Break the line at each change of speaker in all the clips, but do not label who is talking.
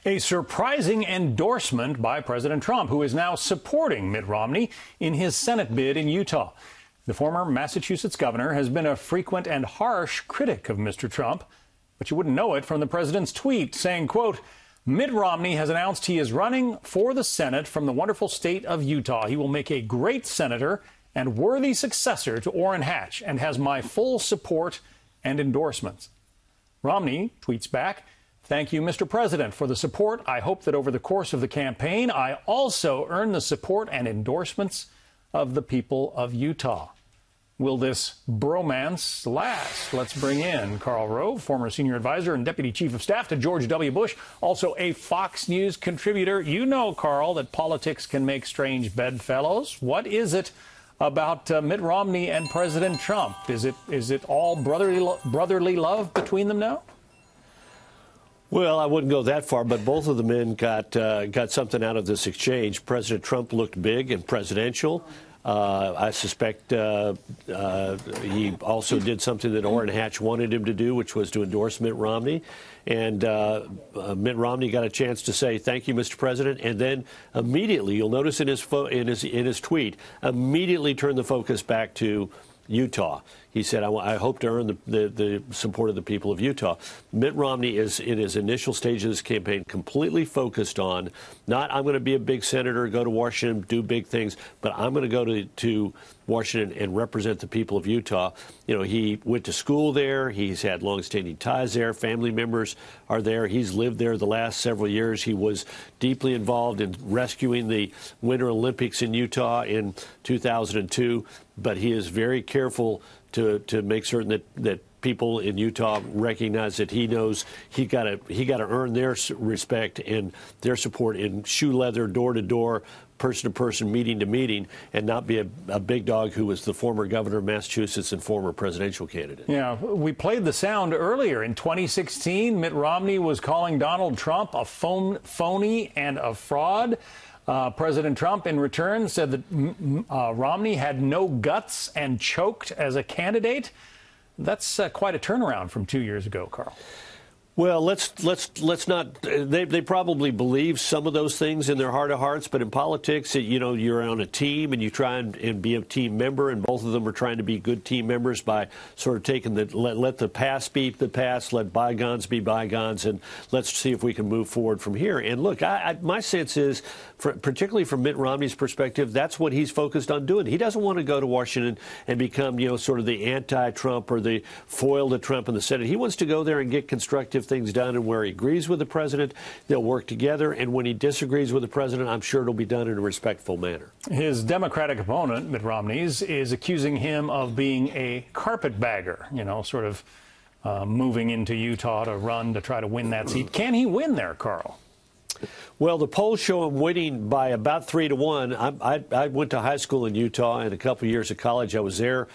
A surprising endorsement by President Trump, who is now supporting Mitt Romney in his Senate bid in Utah. The former Massachusetts governor has been a frequent and harsh critic of Mr. Trump, but you wouldn't know it from the president's tweet saying, quote, Mitt Romney has announced he is running for the Senate from the wonderful state of Utah. He will make a great senator and worthy successor to Orrin Hatch and has my full support and endorsements. Romney tweets back, thank you, Mr. President, for the support. I hope that over the course of the campaign, I also earn the support and endorsements of the people of Utah. Will this bromance last? Let's bring in Karl Rove, former senior advisor and deputy chief of staff to George W. Bush, also a Fox News contributor. You know, Karl, that politics can make strange bedfellows. What is it about Mitt Romney and President Trump? Is it all brotherly love between them now?
Well, I wouldn't go that far, but both of the men got something out of this exchange. President Trump looked big and presidential. I suspect he also did something that Orrin Hatch wanted him to do, which was to endorse Mitt Romney. And Mitt Romney got a chance to say, thank you, Mr. President. And then immediately, you'll notice in his tweet, immediately turned the focus back to Utah. He said, I hope to earn the support of the people of Utah. Mitt Romney is, in his initial stage of this campaign, completely focused on not I'm going to be a big senator, go to Washington, do big things, but I'm going to go to Washington and represent the people of Utah. You know, he went to school there. He's had longstanding ties there. Family members are there. He's lived there the last several years. He was deeply involved in rescuing the Winter Olympics in Utah in 2002, but he is very careful to make certain that people in Utah recognize that he knows he got to earn their respect and their support in shoe leather, door to door, person to person, meeting to meeting, and not be a big dog who was the former governor of Massachusetts and former presidential candidate.
Yeah, we played the sound earlier. In 2016, Mitt Romney was calling Donald Trump a phony and a fraud. President Trump, in return, said that Romney had no guts and choked as a candidate. That's quite a turnaround from 2 years ago, Karl.
Well, let's not. They probably believe some of those things in their heart of hearts, but in politics, you know, you're on a team and you try and be a team member, and both of them are trying to be good team members by sort of taking let the past be the past, let bygones be bygones, and let's see if we can move forward from here. And look, my sense is, particularly from Mitt Romney's perspective, that's what he's focused on doing. He doesn't want to go to Washington and become, you know, sort of the anti-Trump or the foil to Trump in the Senate. He wants to go there and get constructive things done, and where he agrees with the president, they'll work together, and when he disagrees with the president, I'm sure it'll be done in a respectful manner.
His Democratic opponent, Mitt Romney's, is accusing him of being a carpetbagger, you know, sort of moving into Utah to run to try to win that seat. Can he win there, Karl?
Well, the polls show him winning by about 3-1. I went to high school in Utah, and a couple of years of college. I was there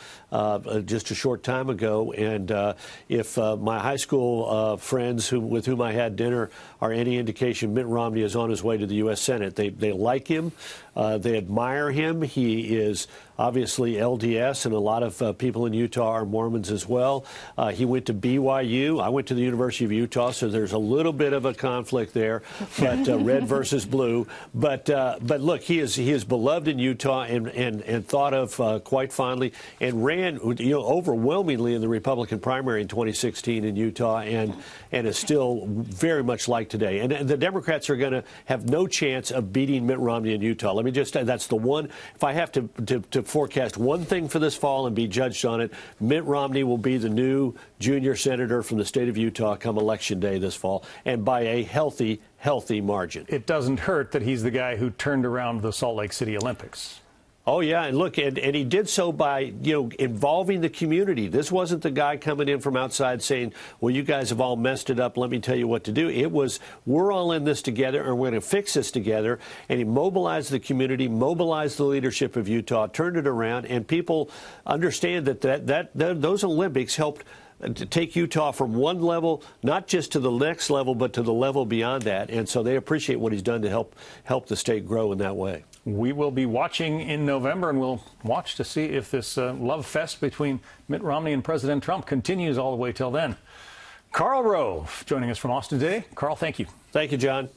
just a short time ago, and if my high school friends with whom I had dinner are any indication, Mitt Romney is on his way to the U.S. Senate. They like him. They admire him. He is obviously LDS, and a lot of people in Utah are Mormons as well. He went to BYU. I went to the University of Utah, so there's a little bit of a conflict there, but red versus blue. But look, he is beloved in Utah and thought of quite fondly, and ran, you know, overwhelmingly in the Republican primary in 2016 in Utah, and is still very much liked today. And the Democrats are going to have no chance of beating Mitt Romney in Utah. Let me just say that's the one. If I have to forecast one thing for this fall and be judged on it, Mitt Romney will be the new junior senator from the state of Utah come Election Day this fall, and by a healthy margin.
It doesn't hurt that he's the guy who turned around the Salt Lake City Olympics.
Oh, yeah, and look, and he did so by, you know, involving the community. This wasn't the guy coming in from outside saying, well, you guys have all messed it up, let me tell you what to do. It was, we're all in this together, and we're going to fix this together. And he mobilized the community, mobilized the leadership of Utah, turned it around, and people understand that those Olympics helped to take Utah from one level, not just to the next level, but to the level beyond that. And so they appreciate what he's done to help the state grow in that way.
We will be watching in November, and we'll watch to see if this love fest between Mitt Romney and President Trump continues all the way till then. Karl Rove joining us from Austin today. Karl, thank you.
Thank you, John.